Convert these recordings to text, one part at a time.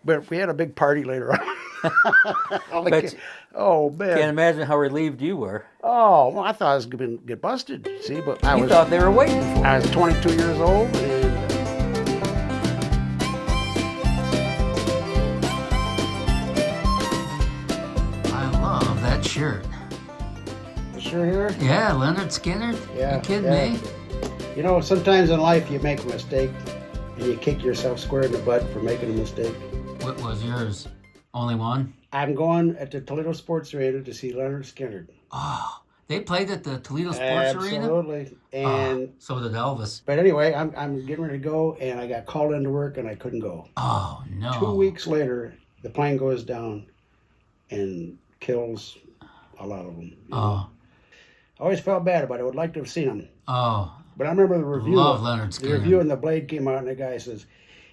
But we had a big party later on. Bet Oh, man. Can't imagine how relieved you were. Oh, well, I thought I was going to get busted, see, but You thought they were waiting for you. I was 22 years old, and I love that shirt. the shirt here. Yeah, Leonard Skinner. Yeah, You kidding yeah. me? You know, sometimes in life you make a mistake, and you kick yourself square in the butt for making a mistake. What was yours? Only one? I'm going at the Toledo Sports Arena to see Leonard Skinner. Oh, they played at the Toledo Sports Arena? Absolutely. And So did Elvis. but anyway, I'm getting ready to go, and I got called into work, and I couldn't go. Oh, no. 2 weeks later, the plane goes down and kills a lot of them. you know. Oh, I always felt bad about it. I would like to have seen them. oh. But I remember the review. Love Leonard The Skinner. review in the Blade came out, and the guy says,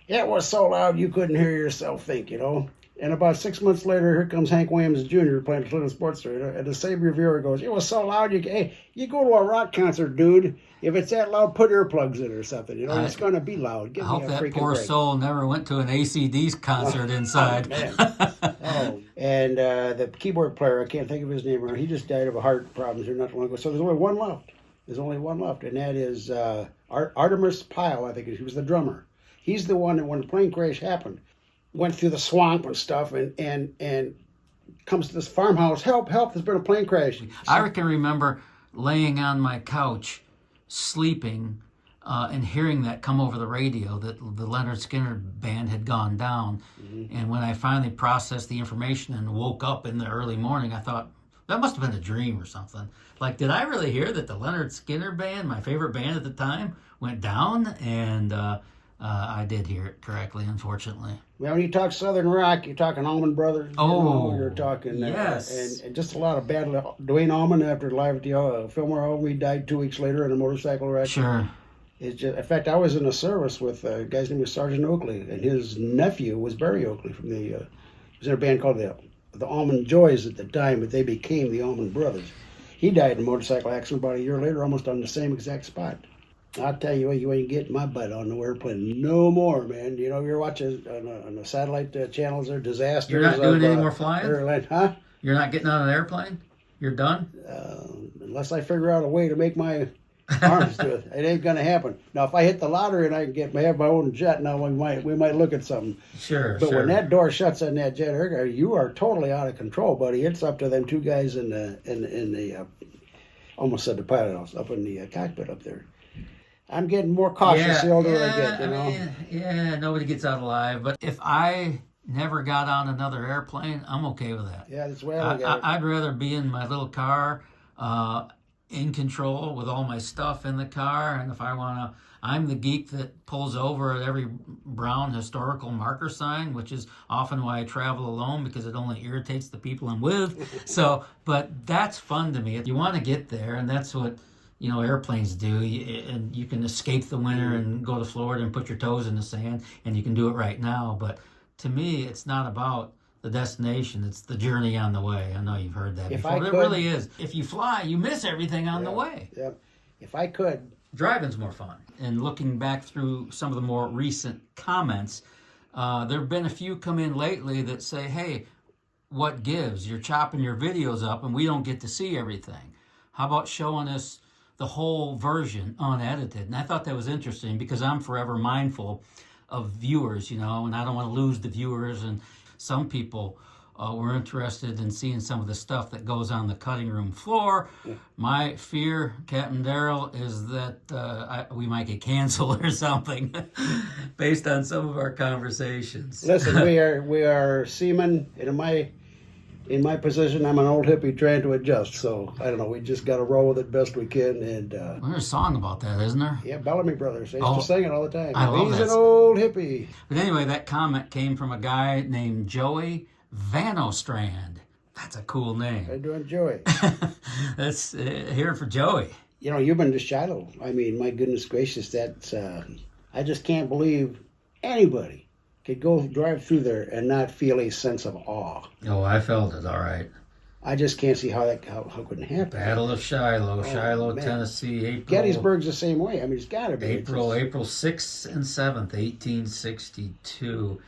"It was so loud you couldn't hear yourself think," you know. And about 6 months later, here comes Hank Williams Jr. playing the Toledo Sports Arena, and the same reviewer goes, "It was so loud hey, you go to a rock concert, dude. If it's that loud, put earplugs in or something. You know, it's going to be loud. Give I me hope a that freaking poor break." soul never went to an ACD's concert inside. Man. Oh, and the keyboard player, I can't think of his name right. He just died of a heart problem here not too long ago. So there's only one left. There's only one left, and that is Artemis Pyle, I think. He was the drummer. He's the one that, when the plane crash happened, went through the swamp and stuff, and comes to this farmhouse. Help! There's been a plane crash. I can remember laying on my couch, sleeping, and hearing that come over the radio that the Leonard Skinner band had gone down. Mm-hmm. And when I finally processed the information and woke up in the early morning, I thought, that must have been a dream or something. Like, did I really hear that the Leonard Skinner band, my favorite band at the time, went down? And I did hear it correctly, unfortunately. Well, when you talk Southern rock, you're talking Allman Brothers. You're talking yes. and just a lot of bad. Dwayne Allman, after Live at the Fillmore Home, he died 2 weeks later in a motorcycle wreck. Sure. It's just, in fact, I was in a service with a guy's name was Sergeant Oakley, and his nephew was Barry Oakley from the. He was in a band called the Allman Joys at the time, but they became the Allman Brothers. He died in a motorcycle accident about a year later, almost on the same exact spot. I'll tell you what, you ain't getting my butt on no airplane no more, man. You know, you're watching on the satellite channels, there disasters. You're not doing any more flying? Huh? You're not getting on an airplane? You're done? Unless I figure out a way to make my arms do it. It ain't gonna happen. Now, if I hit the lottery and I can have my own jet, now we might look at something. Sure, But sure. when that door shuts on that jet aircraft, you are totally out of control, buddy. It's up to them two guys in the almost said the pilot house, up in the cockpit up there. I'm getting more cautious the older I get, you know. Nobody gets out alive. But if I never got on another airplane, I'm okay with that. Yeah, that's the way I look at it. I'd rather be in my little car, in control with all my stuff in the car. And if I want to, I'm the geek that pulls over at every brown historical marker sign, which is often why I travel alone, because it only irritates the people I'm with. So, but that's fun to me. You want to get there, and that's what, airplanes do. And you can escape the winter and go to Florida and put your toes in the sand, and you can do it right now. But to me, it's not about the destination, it's the journey on the way. I know you've heard that before. It really is. If you fly, you miss everything on the way. Yeah. If I could. Driving's more fun. And looking back through some of the more recent comments, there have been a few come in lately that say, hey, what gives? You're chopping your videos up and we don't get to see everything. How about showing us the whole version unedited? And I thought that was interesting because I'm forever mindful of viewers, and I don't want to lose the viewers. And some people were interested in seeing some of the stuff that goes on the cutting room floor. Yeah. My fear, Captain Darrell, is that we might get canceled or something based on some of our conversations. Listen, we are seamen. In my position, I'm an old hippie trying to adjust. So I don't know. We just got to roll with it best we can. And there's a song about that, isn't there? Yeah, Bellamy Brothers. They used to sing it all the time. I love He's an old hippie. But anyway, that comment came from a guy named Joey Vanostrand. That's a cool name. How you doing, Joey? Let's hear it for Joey. You've been to Shiloh. I mean, my goodness gracious, that's I just can't believe anybody could go drive through there and not feel a sense of awe. Oh, I felt it, all right. I just can't see how couldn't happen. Battle of Shiloh, Shiloh, man. Tennessee, April. Gettysburg's the same way. I mean, it's got to be. April 6th and 7th, 1862.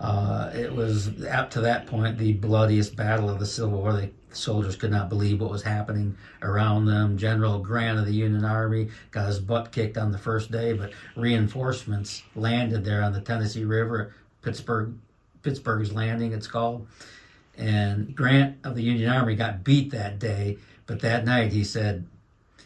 It was up to that point the bloodiest battle of the Civil War. The soldiers could not believe what was happening around them. General Grant of the Union Army got his butt kicked on the first day, but reinforcements landed there on the Tennessee River at Pittsburgh's Landing, it's called. And Grant of the Union Army got beat that day, but that night he said,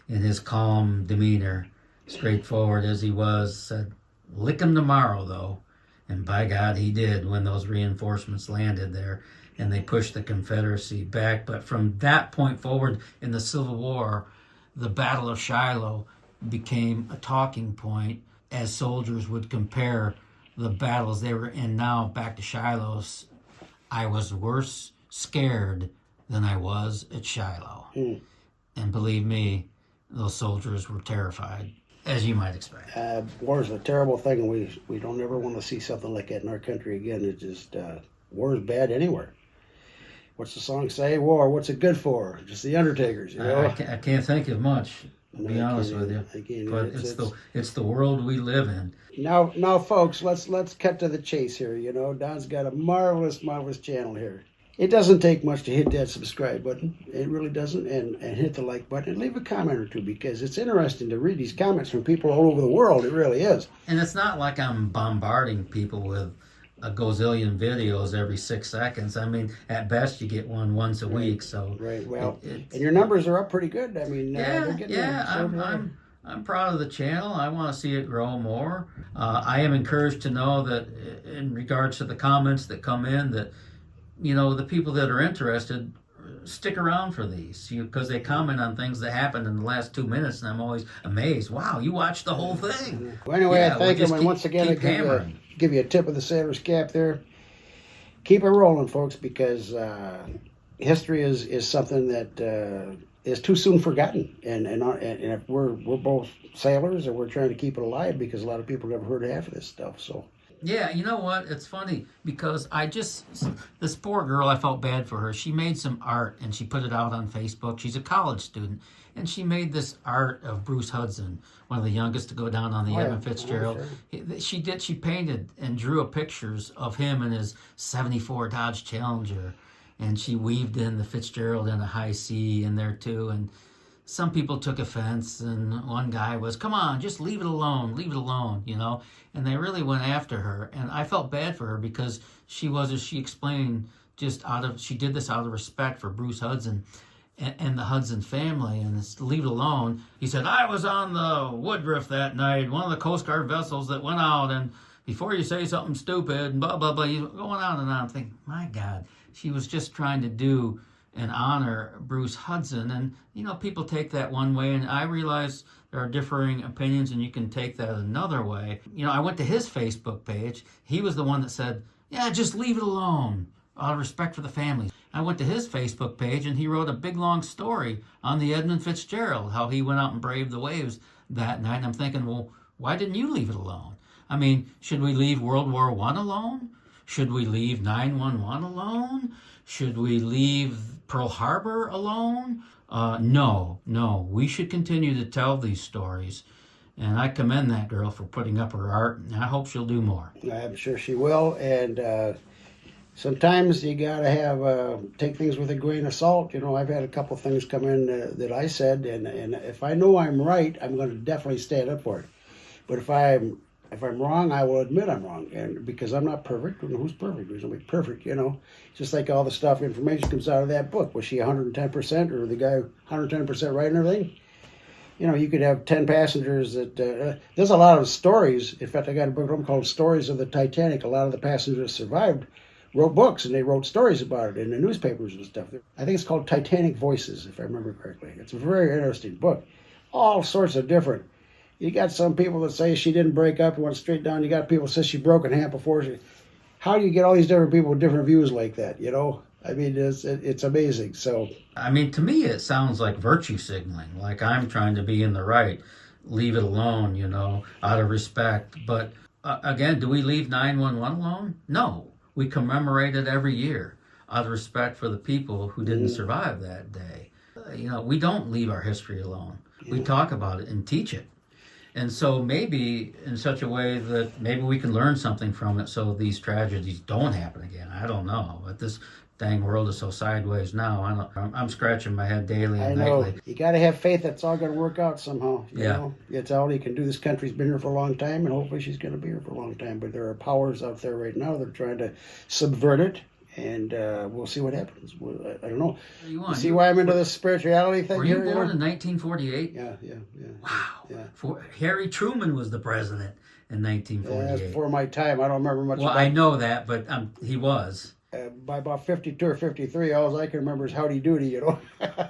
in his calm demeanor, straightforward as he was, said, "Lick 'em tomorrow, though." And by God, he did when those reinforcements landed there and they pushed the Confederacy back. But from that point forward in the Civil War, the Battle of Shiloh became a talking point as soldiers would compare the battles they were in now back to Shiloh's. I was worse scared than I was at Shiloh. And believe me, those soldiers were terrified, as you might expect. War is a terrible thing, and we don't ever want to see something like that in our country again. It just, war is bad anywhere. What's the song say? War, what's it good for? Just the Undertakers, you know? I can't think of much, to be honest with you. But it's the world we live in. Now, folks, let's cut to the chase here. You know, Don's got a marvelous channel here. It doesn't take much to hit that subscribe button. It really doesn't. And hit the like button and leave a comment or two, because it's interesting to read these comments from people all over the world. It really is. And it's not like I'm bombarding people with a gazillion videos every 6 seconds. I mean, at best you get one once a week. So right. Well, and your numbers are up pretty good. I mean, I'm proud of the channel. I want to see it grow more. I am encouraged to know that in regards to the comments that come in, that, you know, the people that are interested stick around for these, because they comment on things that happened in the last 2 minutes, and I'm always amazed. Wow, you watched the whole thing. Well, anyway, I thank them, and once again, I give you a tip of the sailor's cap there. Keep it rolling, folks, because history is something that is too soon forgotten, and if we're both sailors, and we're trying to keep it alive, because a lot of people never heard half of this stuff. So. Yeah, you know what? It's funny because this poor girl, I felt bad for her. She made some art and she put it out on Facebook. She's a college student, and she made this art of Bruce Hudson, one of the youngest to go down on the Edmund Fitzgerald. Sure. She painted and drew pictures of him in his 74 Dodge Challenger, and she weaved in the Fitzgerald and a high C in there too. And some people took offense, and one guy was, "Come on, just leave it alone, you know." And they really went after her, and I felt bad for her, because she was, as she explained, she did this out of respect for Bruce Hudson and the Hudson family, and it's leave it alone. He said, "I was on the Woodruff that night, one of the Coast Guard vessels that went out, and before you say something stupid, and blah, blah, blah," you're going on and on. I'm thinking, my God, she was just trying to do and honor Bruce Hudson. And, you know, people take that one way, and I realize there are differing opinions, and you can take that another way. You know, I went to his Facebook page. He was the one that said, "Yeah, just leave it alone, out of respect for the family." I went to his Facebook page, and he wrote a big, long story on the Edmund Fitzgerald, how he went out and braved the waves that night. And I'm thinking, well, why didn't you leave it alone? I mean, should we leave World War I alone? Should we leave 9/11 alone? Should we leave Pearl Harbor alone? No. We should continue to tell these stories. And I commend that girl for putting up her art, and I hope she'll do more. I'm sure she will. And sometimes you gotta take things with a grain of salt. You know, I've had a couple things come in that I said, and if I know I'm right, I'm going to definitely stand up for it. But if I'm wrong, I will admit I'm wrong, and because I'm not perfect. Who's perfect? Who's going to be perfect? You know, just like all the information comes out of that book. Was she 110%, or the guy 110% right and everything? You know, you could have 10 passengers that. There's a lot of stories. In fact, I got a book called "Stories of the Titanic." A lot of the passengers survived, wrote books, and they wrote stories about it in the newspapers and stuff. I think it's called Titanic Voices, if I remember correctly. It's a very interesting book. All sorts of different. You got some people that say she didn't break up and went straight down. You got people that say she broke in half before she. How do you get all these different people with different views like that? You know, I mean, it's amazing. So, I mean, to me, it sounds like virtue signaling. Like I'm trying to be in the right. Leave it alone, you know, out of respect. But again, do we leave 9/11 alone? No, we commemorate it every year out of respect for the people who didn't survive that day. You know, we don't leave our history alone. We talk about it and teach it. And so maybe in such a way that maybe we can learn something from it so these tragedies don't happen again. I don't know. But this dang world is so sideways now. I'm scratching my head daily I and know. nightly. You got to have faith that's all going to work out somehow. You Yeah. know? It's all you can do. This country's been here for a long time, and hopefully she's going to be here for a long time. But there are powers out there right now that are trying to subvert it, and we'll see what happens. I don't know. You see why I'm into this spirituality thing Were you here? born in 1948? Yeah. Wow. Yeah. Harry Truman was the president in Yeah, 1948. that's before my time. I don't remember much Well, about I know that, but he was. By about 52 or 53, all I can remember is Howdy Doody, you know.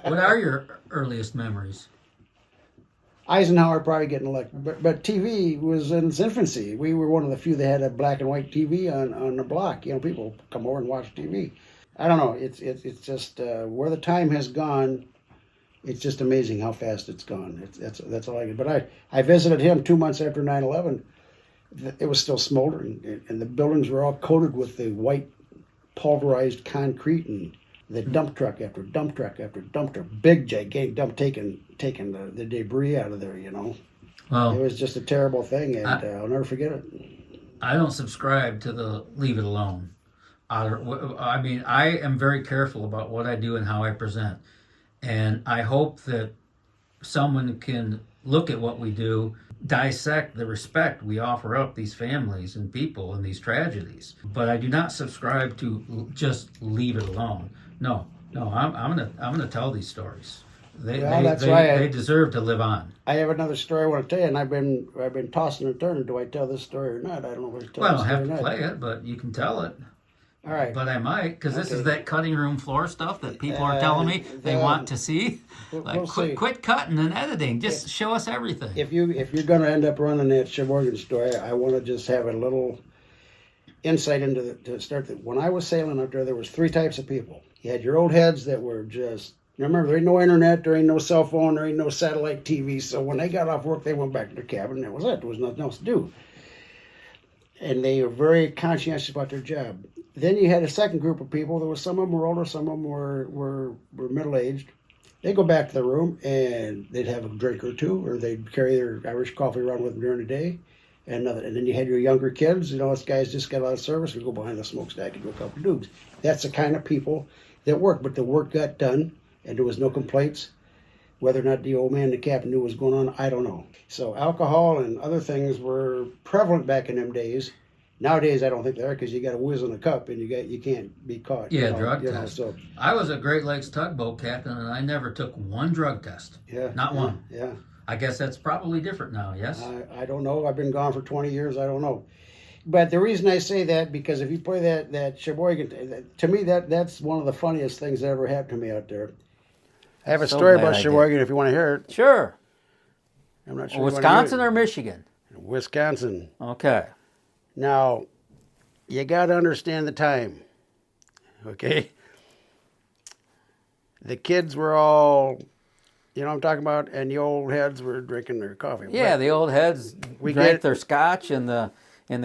What are your earliest memories? Eisenhower probably getting elected, but TV was in its infancy. We were one of the few that had a black and white TV on the block. You know, people come over and watch TV. I don't know. It's just where the time has gone. It's just amazing how fast it's gone. That's all I can. But I visited him 2 months after 9/11. It was still smoldering, and the buildings were all coated with the white pulverized concrete, and the dump truck after dump truck after dump truck, big gigantic dump taking the debris out of there. You know, Well, it was just a terrible thing, and I'll never forget it. I don't subscribe to the leave it alone. I mean, I am very careful about what I do and how I present. And I hope that someone can look at what we do, dissect the respect we offer up these families and people and these tragedies. But I do not subscribe to just leave it alone. No, I'm gonna tell these stories. They deserve to live on. I have another story I want to tell you, and I've been tossing and turning. Do I tell this story or not? I don't know whether to tell Well, I this don't have story to or not. play it, but you can tell it. All right. But I might, because this is Okay. that cutting room floor stuff that people are telling me they want to see. Like, we'll see. quit cutting and editing. Just show us everything. If you're going to end up running that Sheboygan story, I want to just have a little insight into to start. When I was sailing up there was 3 types of people. You had your old heads that were just. Remember, there ain't no internet, there ain't no cell phone, there ain't no satellite TV. So when they got off work, they went back to their cabin. That was it. There was nothing else to do. And they were very conscientious about their job. Then you had a second group of people. There was some of them were older, some of them were middle aged. They go back to the room and they'd have a drink or two, or they'd carry their Irish coffee around with them during the day, and then you had your younger kids. You know, this guy's just got out of service. We go behind the smokestack and do a couple of dudes. That's the kind of people that work. But the work got done, and there was no complaints. Whether or not the old man, the captain, knew what was going on, I don't know. So alcohol and other things were prevalent back in them days. Nowadays, I don't think they are, because you got a whiz in a cup and you can't be caught. Yeah, drug test. So I was a Great Lakes tugboat captain, and I never took one drug test. Not one. Yeah. I guess that's probably different now, yes? I don't know. I've been gone for 20 years. I don't know. But the reason I say that, because if you play that Sheboygan, to me, that's one of the funniest things that ever happened to me out there. I have a story about Sheboygan if you want to hear it. Sure. I'm not sure. Wisconsin or Michigan? Wisconsin. Okay. Now, you got to understand the time, okay? The kids were all, you know what I'm talking about, and the old heads were drinking their coffee. Yeah, the old heads drank their scotch, and the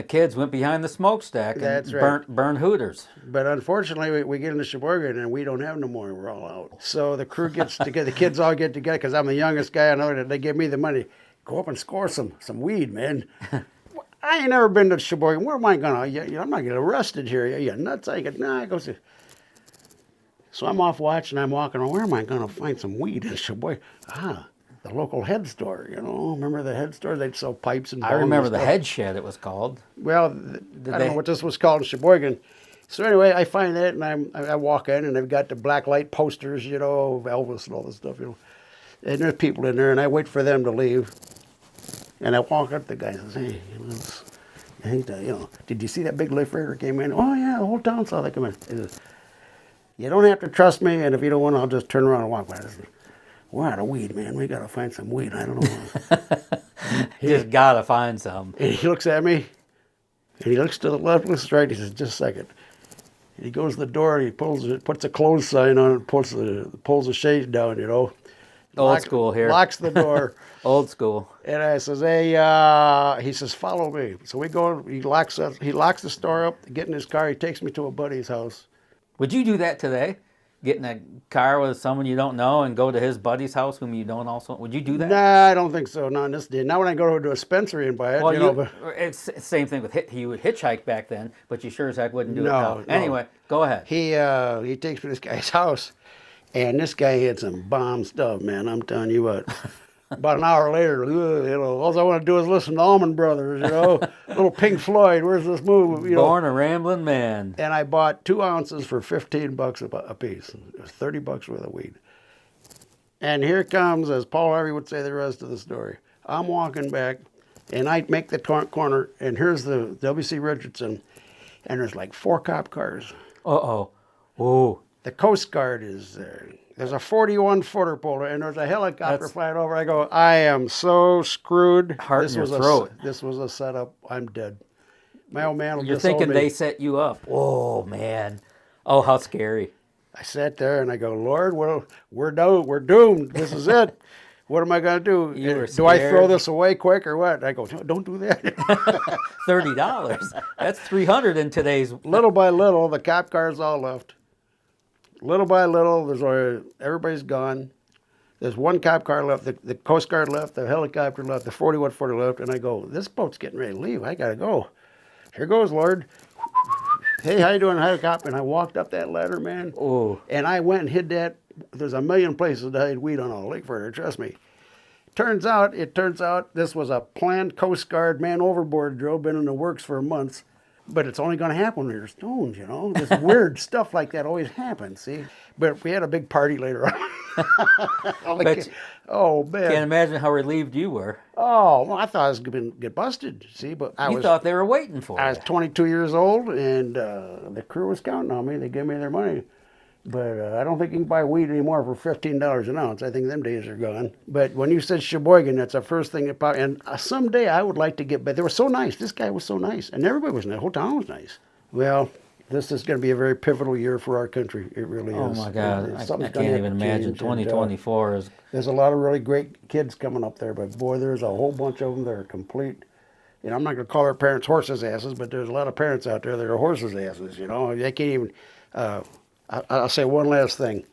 kids went behind the smokestack and That's right. burnt hooters. But unfortunately, we get into Sheboygan and we don't have no more. We're all out. So the crew gets together. The kids all get together because I'm the youngest guy. I know that they give me the money. Go up and score some weed, man. I ain't never been to Sheboygan. Where am I going to? I'm not going to get arrested here. You nuts? I go, nah, I go see. So I'm off watch and I'm walking around. Where am I going to find some weed in Sheboygan? The local head store, you know. Remember the head store? They'd sell pipes and I remember and the stuff. head shed, it was called. Well, I don't know what this was called in Sheboygan. So anyway, I find that, and I walk in, and they've got the black light posters, you know, of Elvis and all this stuff, you know. And there's people in there, and I wait for them to leave. And I walk up to the guy and say, hey, did you see that big lift freighter came in? Oh, yeah, the whole town saw that come in. He says, you don't have to trust me, and if you don't want, I'll just turn around and walk by. I said, we're out of weed, man. We got to find some weed. I don't know. You just got to find some. And he looks at me, and he looks to the left, looks straight. He says, just a second. And he goes to the door, and he puts a close sign on it, pulls the shade down, you know. Old school here. Locks the door. Old school. And I says, hey, he says, follow me. So we go, he locks the store up, get in his car, he takes me to a buddy's house. Would you do that today? get in a car with someone you don't know and go to his buddy's house whom you don't also? Would you do that? Nah, I don't think so. Not in this day. Not when I go to a dispensary and buy it. Well, you know, but it's the same thing with he would hitchhike back then, but you sure as heck wouldn't do it now. No. Anyway, go ahead. he takes me to this guy's house, and this guy had some bomb stuff, man. I'm telling you what. About an hour later, all I want to do is listen to Allman Brothers, little Pink Floyd. Where's this move? Born a rambling man. And I bought 2 ounces for $15 a piece. It was $30 worth of weed. And here comes, as Paul Harvey would say, the rest of the story. I'm walking back, and I make the corner, and here's the WC Richardson, and there's like 4 cop cars. Uh-oh. Oh. The Coast Guard is there. There's a 41-footer puller, and there's a helicopter flying over. I go, I am so screwed. Heart in your throat. This was a setup. I'm dead. My old man will You're just hold thinking me. they set you up. Oh, man. Oh, how scary. I sat there and I go, Lord, well, we're doomed. This is it. What am I going to do? You were do I throw scared. this away quick or what? I go, don't do that. $30. That's $300 in today's. Little by little, the cop cars all left. Little by little, everybody's gone. There's 1 cop car left. The Coast Guard left. The helicopter left. The 41-footer left. And I go, this boat's getting ready to leave. I got to go. Here goes, Lord. Hey, how you doing, helicopter? And I walked up that ladder, man. Oh. And I went and hid that. There's a million places to hide weed on a lake further, trust me. It turns out this was a planned Coast Guard man overboard drill, been in the works for months. But it's only going to happen when you're stoned, This weird stuff like that always happens, see? But we had a big party later on. Oh, man. Can't imagine how relieved you were. Oh, well, I thought I was going to get busted, see? But You thought they were waiting for I you. was 22 years old, and the crew was counting on me. They gave me their money. But I don't think you can buy weed anymore for $15 an ounce. I think them days are gone. But when you said Sheboygan, that's the first thing that popped. And someday I would like to get back. They were so nice. This guy was so nice. And everybody was nice. The whole town was nice. Well, this is going to be a very pivotal year for our country. It really is. Oh, my God. I Something's can't gonna have even to imagine. change. 2024 is. There's a lot of really great kids coming up there. But, boy, there's a whole bunch of them that are complete. I'm not going to call their parents horses' asses, but there's a lot of parents out there that are horses' asses, They can't even... I'll say one last thing.